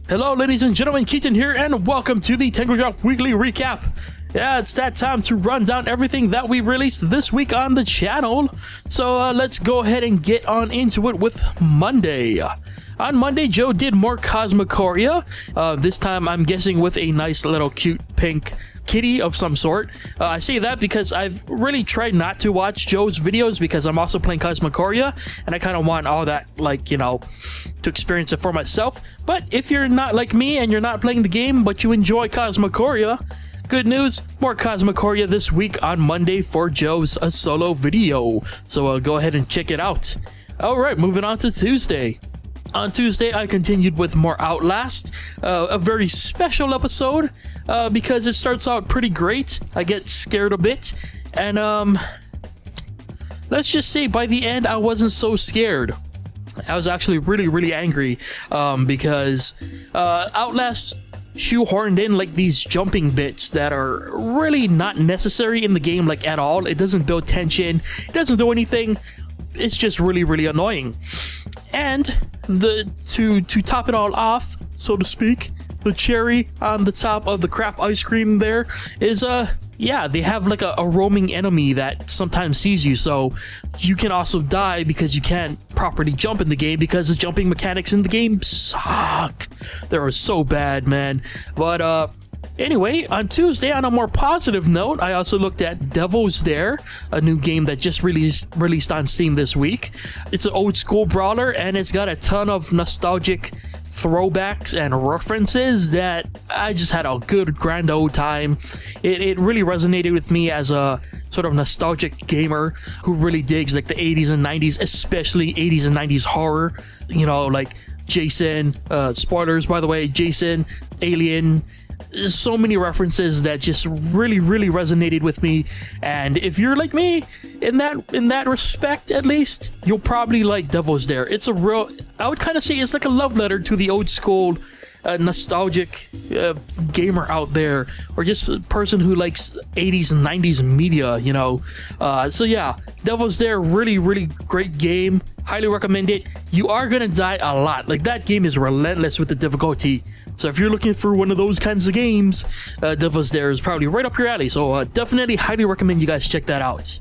Hello ladies and gentlemen, Keaton here, and welcome to the Tengu Drop Weekly Recap. Yeah, it's that time to run down everything that we released this week on the channel. So let's go ahead and get on into it with Monday. On Monday, Joe did more Cosmocoria. This time I'm guessing with a nice little cute pink kitty of some sort. I say that because I've really tried not to watch Joe's videos because I'm also playing Cosmocoria and I kind of want all that, like, you know, to experience it for myself. But if you're not like me and you're not playing the game but you enjoy Cosmocoria, good news, more Cosmocoria this week on Monday for Joe's solo video. So go ahead and check it out. Alright, moving on to Tuesday. On Tuesday, I continued with more Outlast, a very special episode because it starts out pretty great. I get scared a bit, and let's just say by the end, I wasn't so scared. I was actually really angry because Outlast shoehorned in like these jumping bits that are really not necessary in the game, like at all. It doesn't build tension, it doesn't do anything. It's just really annoying. And to top it all off, so to speak, the cherry on the top of the crap ice cream there is yeah, they have like a roaming enemy that sometimes sees you, so you can also die because you can't properly jump in the game because the jumping mechanics in the game suck. They are so bad, man. But anyway, on Tuesday, on a more positive note, I also looked at Devil's Dare, a new game that just released on Steam this week. It's an old school brawler, and it's got a ton of nostalgic throwbacks and references that I just had a good grand old time. It really resonated with me as a sort of nostalgic gamer who really digs like the 80s and 90s, especially 80s and 90s horror. You know, like Jason, spoilers by the way, Jason, Alien. There's so many references that just really resonated with me, and if you're like me in that respect, at least you'll probably like Devil's Dare. It's a real, I would kind of say it's like a love letter to the old school nostalgic gamer out there, or just a person who likes 80s and 90s media, you know. So yeah, Devil's Dare, really great game. Highly recommend it. You are gonna die a lot. Like, that game is relentless with the difficulty. So if you're looking for one of those kinds of games, Devil's Dare is probably right up your alley. So definitely highly recommend you guys check that out.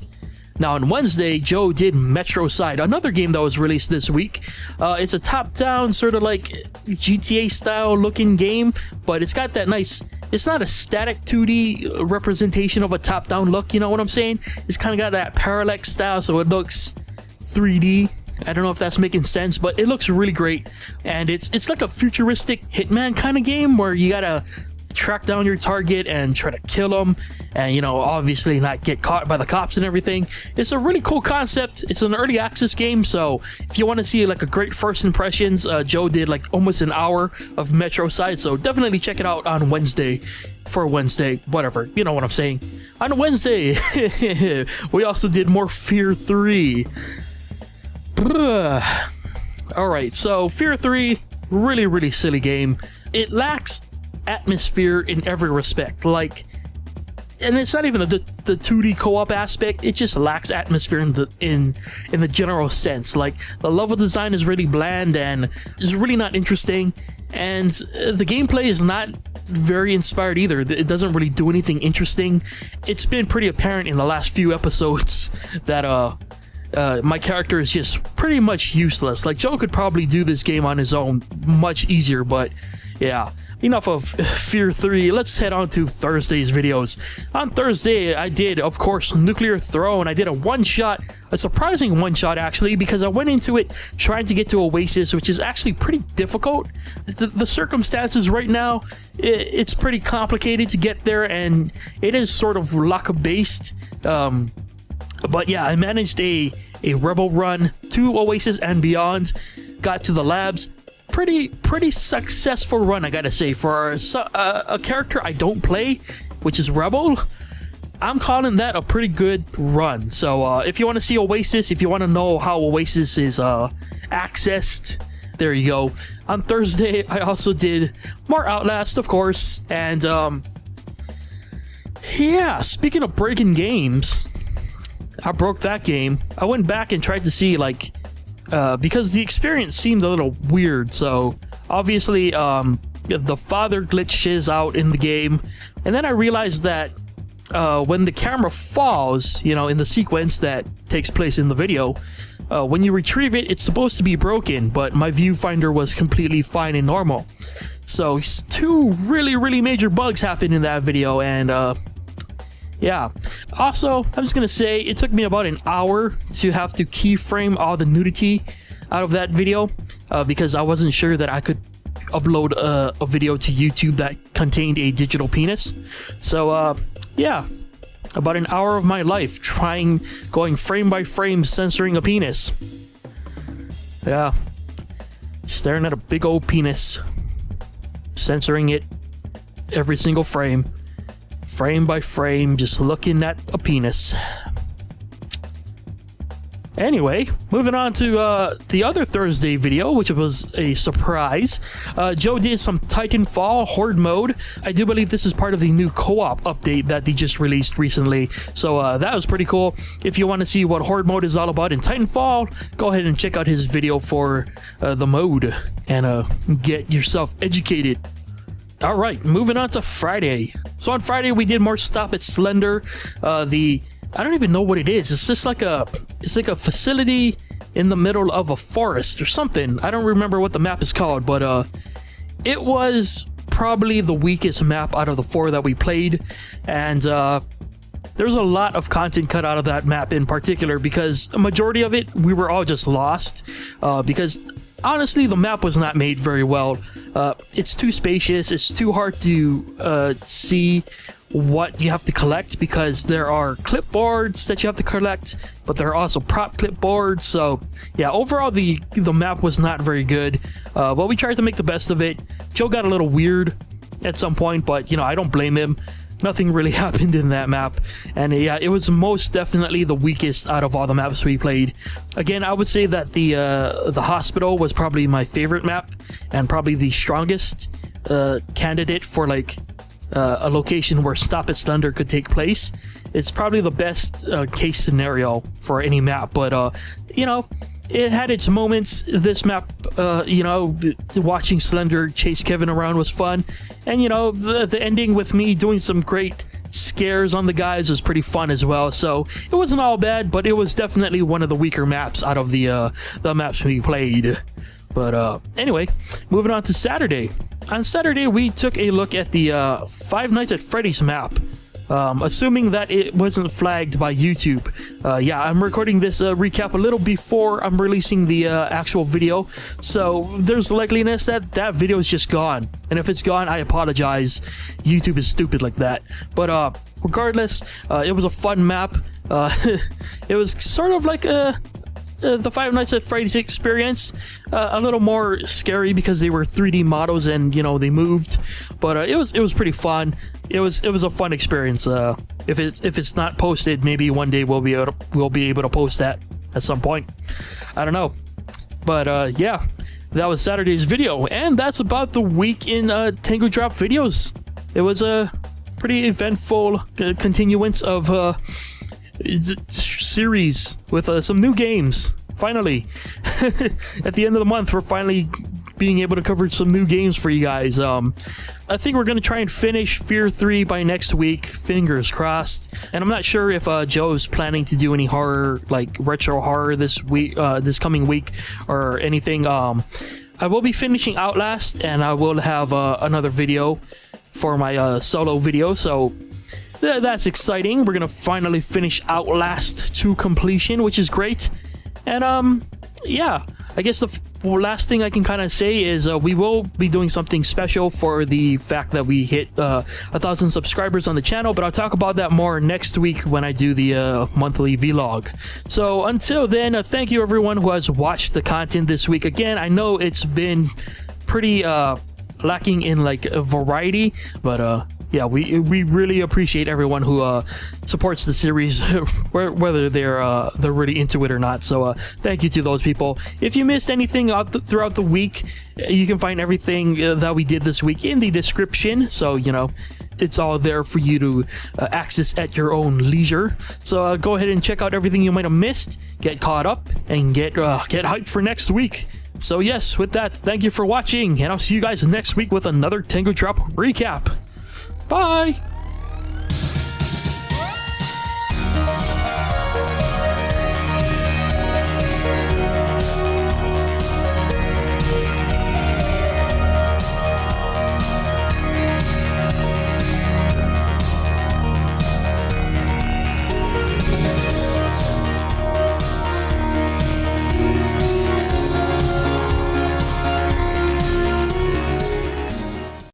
Now on Wednesday, Joe did Metro Side, another game that was released this week. It's a top-down sort of like GTA style looking game, but it's got that nice, it's not a static 2D representation of a top-down look, you know what I'm saying? It's kind of got that parallax style, so it looks 3D. I don't know if that's making sense, but it looks really great. And it's like a futuristic Hitman kind of game where you gotta track down your target and try to kill them, and, you know, obviously not get caught by the cops and everything. It's a really cool concept. It's an early access game, so if you want to see like a great first impressions, Joe did like almost an hour of Metro Side, so definitely check it out on Wednesday. For Wednesday, whatever, you know what I'm saying. On Wednesday, we also did more f.e.a.r 3. Alright, so f.e.a.r 3, really silly game. It lacks atmosphere in every respect, like, and it's not even the 2D co-op aspect, it just lacks atmosphere in the general sense. Like, the level design is really bland and is really not interesting, and the gameplay is not very inspired either. It doesn't really do anything interesting. It's been pretty apparent in the last few episodes that my character is just pretty much useless. Like, Joe could probably do this game on his own much easier, but yeah. Enough of f.e.a.r 3, let's head on to Thursday's videos. On Thursday, I did, of course, Nuclear Throne. I did a one-shot, a surprising one-shot actually, because I went into it trying to get to Oasis, which is actually pretty difficult. The circumstances right now, it's pretty complicated to get there, and it is sort of luck-based. But yeah, I managed a rebel run to Oasis and beyond, got to the labs. Pretty successful run, I gotta say, for a character I don't play, which is Rebel. I'm calling that a pretty good run. So if you want to see Oasis, if you want to know how Oasis is accessed, there you go. On Thursday, I also did more Outlast, of course, and yeah, speaking of breaking games, I broke that game. I went back and tried to see, like, because the experience seemed a little weird, so obviously the father glitches out in the game, and then I realized that when the camera falls, you know, in the sequence that takes place in the video, when you retrieve it, it's supposed to be broken, but my viewfinder was completely fine and normal. So 2 really major bugs happened in that video, and yeah. Also, I'm just gonna say it took me about an hour to have to keyframe all the nudity out of that video, because I wasn't sure that I could upload a video to YouTube that contained a digital penis. So yeah, about an hour of my life going frame by frame censoring a penis. Yeah, staring at a big old penis, censoring it every single frame by frame, just looking at a penis. Anyway, moving on to the other Thursday video, which was a surprise. Joe did some Titanfall Horde mode. I do believe this is part of the new co-op update that they just released recently, so that was pretty cool. If you want to see what Horde mode is all about in Titanfall, go ahead and check out his video for the mode and get yourself educated. Alright, moving on to Friday. So on Friday we did more Stop It Slender. I don't even know what it is. It's just like a facility in the middle of a forest or something. I don't remember what the map is called, but it was probably the weakest map out of the 4 that we played, and there's a lot of content cut out of that map in particular, because a majority of it we were all just lost, because honestly the map was not made very well. It's too spacious, it's too hard to see what you have to collect, because there are clipboards that you have to collect, but there are also prop clipboards. So yeah, overall the map was not very good, but we tried to make the best of it. Joe got a little weird at some point, but you know, I don't blame him. Nothing really happened in that map, and yeah, it was most definitely the weakest out of all the maps we played. Again, I would say that the hospital was probably my favorite map, and probably the strongest candidate for like a location where Stop It Slender could take place. It's probably the best case scenario for any map, but you know, it had its moments. This map, you know, watching Slender chase Kevin around was fun, and you know, the ending with me doing some great scares on the guys was pretty fun as well. So it wasn't all bad, but it was definitely one of the weaker maps out of the maps we played. But anyway, moving on to Saturday. On Saturday, we took a look at the Five Nights at Freddy's map, assuming that it wasn't flagged by YouTube. Yeah, I'm recording this recap a little before I'm releasing the actual video, so there's the likeliness that that video is just gone. And if it's gone, I apologize. YouTube is stupid like that. But regardless, it was a fun map. It was sort of like the Five Nights at Freddy's experience, a little more scary because they were 3D models and you know they moved, but it was pretty fun. It was a fun experience. If it's not posted, maybe one day we'll be able to post that at some point. I don't know, but yeah, that was Saturday's video, and that's about the week in Tengu Drop videos. It was a pretty eventful continuance of series with some new games. Finally, at the end of the month, we're finally being able to cover some new games for you guys. I think we're gonna try and finish f.e.a.r 3 by next week, fingers crossed. And I'm not sure if Joe's planning to do any horror, like retro horror this week, this coming week, or anything. I will be finishing Outlast, and I will have another video for my solo video, so that's exciting. We're gonna finally finish Outlast to completion, which is great. And yeah, I guess the last thing I can kind of say is we will be doing something special for the fact that we hit 1,000 subscribers on the channel, but I'll talk about that more next week when I do the monthly vlog. So until then, thank you everyone who has watched the content this week. Again, I know it's been pretty lacking in like a variety, but yeah, we really appreciate everyone who supports the series, whether they're really into it or not. So thank you to those people. If you missed anything throughout the week, you can find everything that we did this week in the description. So you know, it's all there for you to access at your own leisure. So go ahead and check out everything you might have missed, get caught up, and get hyped for next week. So yes, with that, thank you for watching, and I'll see you guys next week with another Tengu Drop Recap. Bye!